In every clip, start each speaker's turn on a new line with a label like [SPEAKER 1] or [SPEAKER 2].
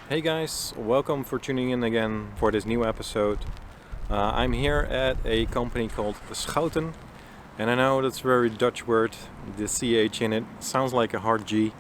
[SPEAKER 1] Hey guys, welcome for tuning in again for this new episode. I'm here at a company called Schouten, and I know that's a very Dutch word. The CH in it sounds like a hard G,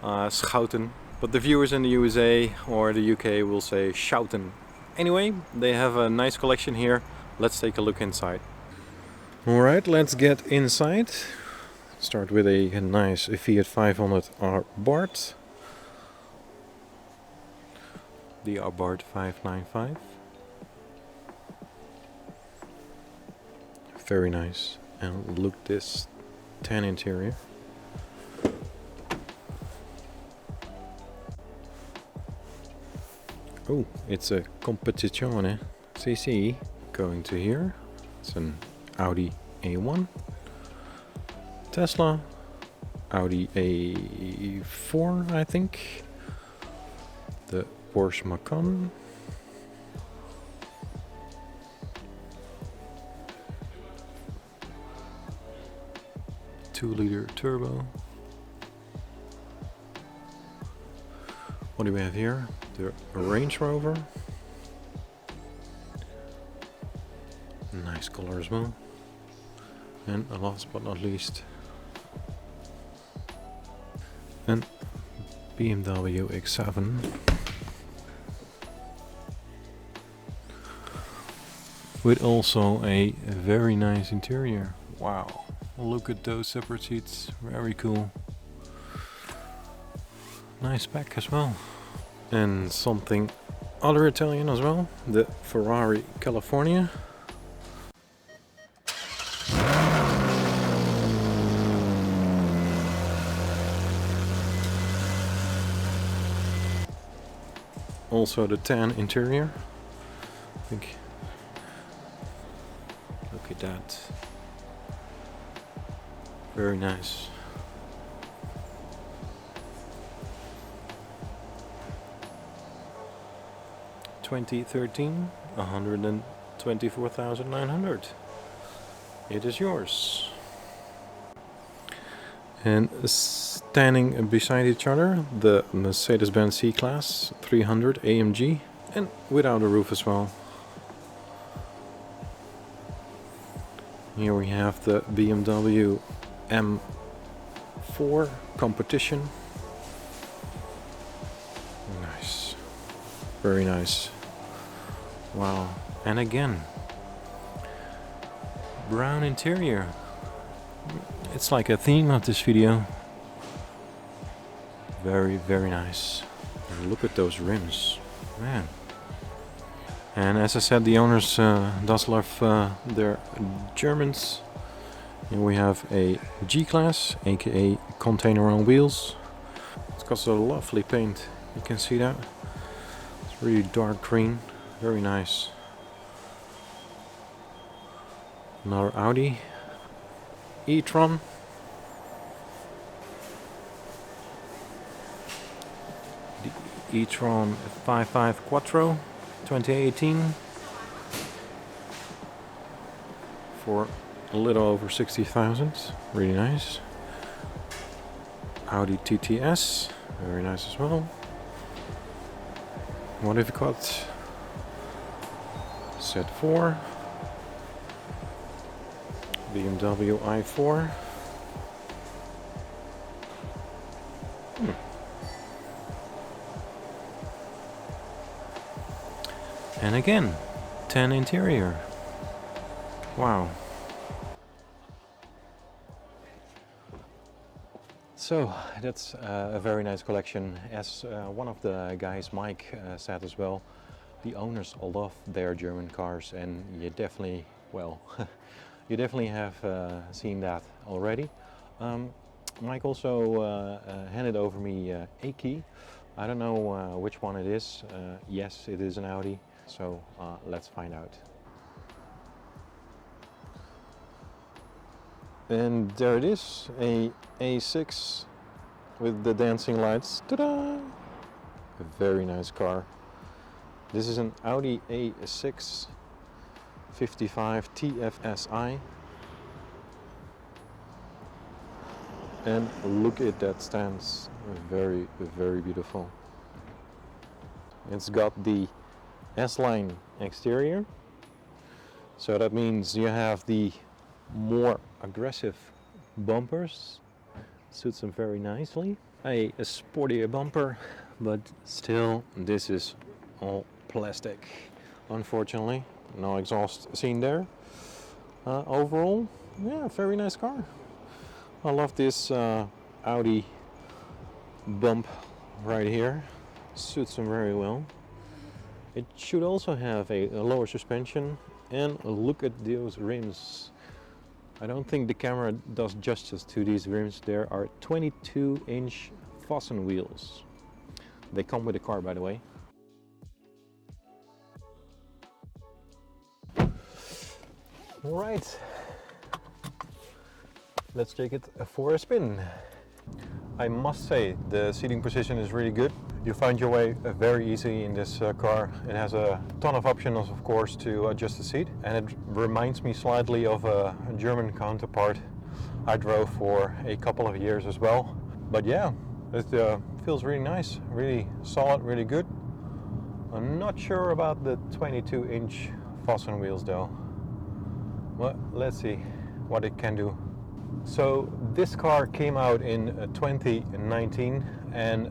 [SPEAKER 1] Schouten, but the viewers in the USA or the UK will say Schouten. Anyway, they have a nice collection here. Let's take a look inside. Alright, let's get inside. Start with a nice Fiat 500R Bart. The Abarth 595. Very nice. And look this tan interior. Oh, it's a Competizione CC going to here. It's an Audi A1. Tesla. Audi A4, I think. The Porsche Macan. Two-liter turbo. What do we have here? The Range Rover. Nice color as well. And last but not least, an BMW X7. With also a very nice interior. Wow, look at those separate seats, very cool. Nice back as well. And something other Italian as well, the Ferrari California. Also the tan interior. I think. Look at that. Very nice. $2013, 124,900. It is yours. And standing beside each other, the Mercedes-Benz C-Class 300 AMG, and without a roof as well. Here we have the BMW M4 Competition. Nice. Very nice. Wow. And again, brown interior. It's like a theme of this video. Very, very nice. And look at those rims. Man. And as I said, the owners does love their Germans. Here we have a G-Class, aka container on wheels. It's got a lovely paint. You can see that. It's really dark green. Very nice. Another Audi e-tron. The e-tron 55 Quattro 2018 for a little over 60,000. Really nice. Audi TTS, very nice as well. What have we got? Z4, BMW i4. And again, 10 interior. Wow. So that's a very nice collection. As one of the guys, Mike, said as well, the owners love their German cars, and you definitely, well, you definitely have seen that already. Mike also handed over me a key. I don't know which one it is. Yes, it is an Audi. So let's find out. And there it is, a A6 with the dancing lights. Ta-da! A very nice car. This is an Audi A6 55 TFSI. And look at that stance. Very, very beautiful. It's got the S-line exterior, so that means you have the more aggressive bumpers. Suits them very nicely. A sportier bumper, but still this is all plastic, unfortunately. No exhaust seen there. Overall, yeah, very nice car. I love this Audi bump right here. Suits them very well. It should also have a lower suspension, and look at those rims. I don't think the camera does justice to these rims. There are 22-inch Fossen wheels. They come with the car, by the way. Right, let's take it for a spin. I must say the seating position is really good. You find your way very easy in this car. It has a ton of options, of course, to adjust the seat, and it reminds me slightly of a German counterpart I drove for a couple of years as well. But yeah, it feels really nice, really solid, really good. I'm not sure about the 22-inch Fossen wheels though. Well, let's see what it can do. So this car came out in 2019, and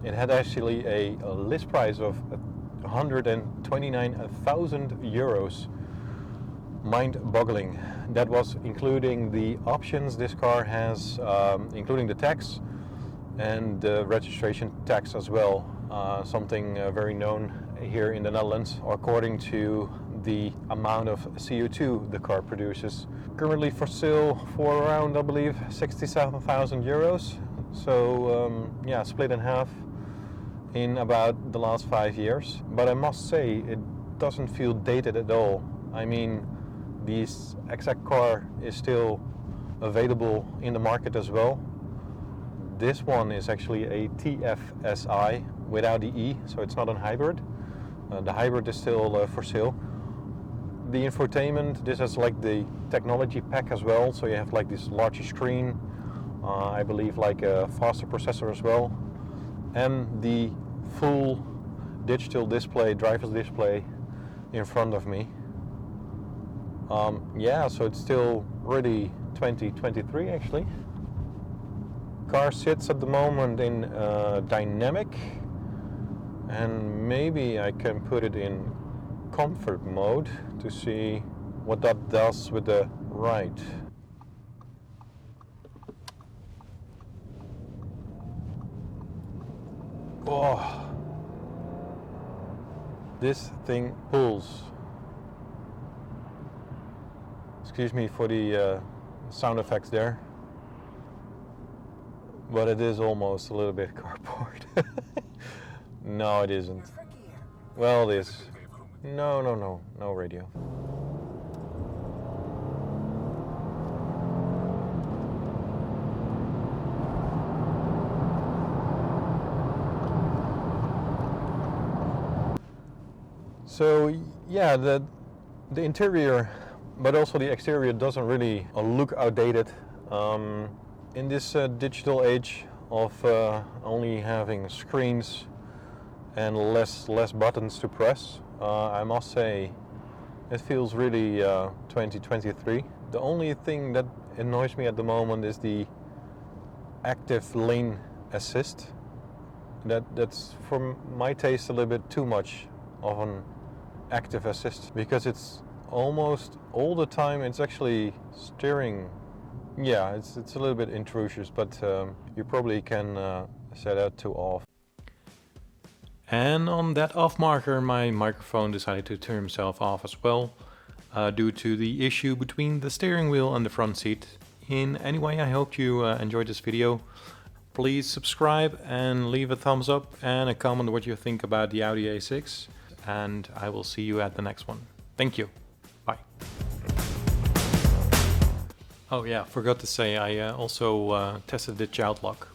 [SPEAKER 1] it had actually a list price of 129,000 euros. Mind-boggling. That was including the options this car has, including the tax and the registration tax as well. Something very known here in the Netherlands, according to the amount of CO2 the car produces. Currently for sale for around, I believe, 67,000 euros. So yeah, split in half in about the last 5 years. But I must say, it doesn't feel dated at all. I mean, this exact car is still available in the market as well. This one is actually a TFSI without the E, so it's not a hybrid. The hybrid is still for sale. The infotainment, this has like the technology pack as well, so you have like this larger screen, I believe like a faster processor as well, and the full digital display, driver's display in front of me. Yeah, so it's still really 2023 actually. Car sits at the moment in dynamic, and maybe I can put it in comfort mode to see what that does with the ride. Oh, this thing pulls. Excuse me for the sound effects there, but it is almost a little bit carport. No, it isn't. Well, it is. No radio. So yeah, the interior, but also the exterior doesn't really look outdated. In this digital age of only having screens and less buttons to press, I must say it feels really 2023. The only thing that annoys me at the moment is the active lane assist. That's for my taste a little bit too much of an active assist, because it's almost all the time it's actually steering. Yeah, it's a little bit intrusive, but you probably can set that to off. And on that off marker, my microphone decided to turn himself off as well, due to the issue between the steering wheel and the front seat. Anyway, I hope you enjoyed this video. Please subscribe and leave a thumbs up and a comment what you think about the Audi A6. And I will see you at the next one. Thank you. Bye. Oh yeah, forgot to say, I also tested the child lock.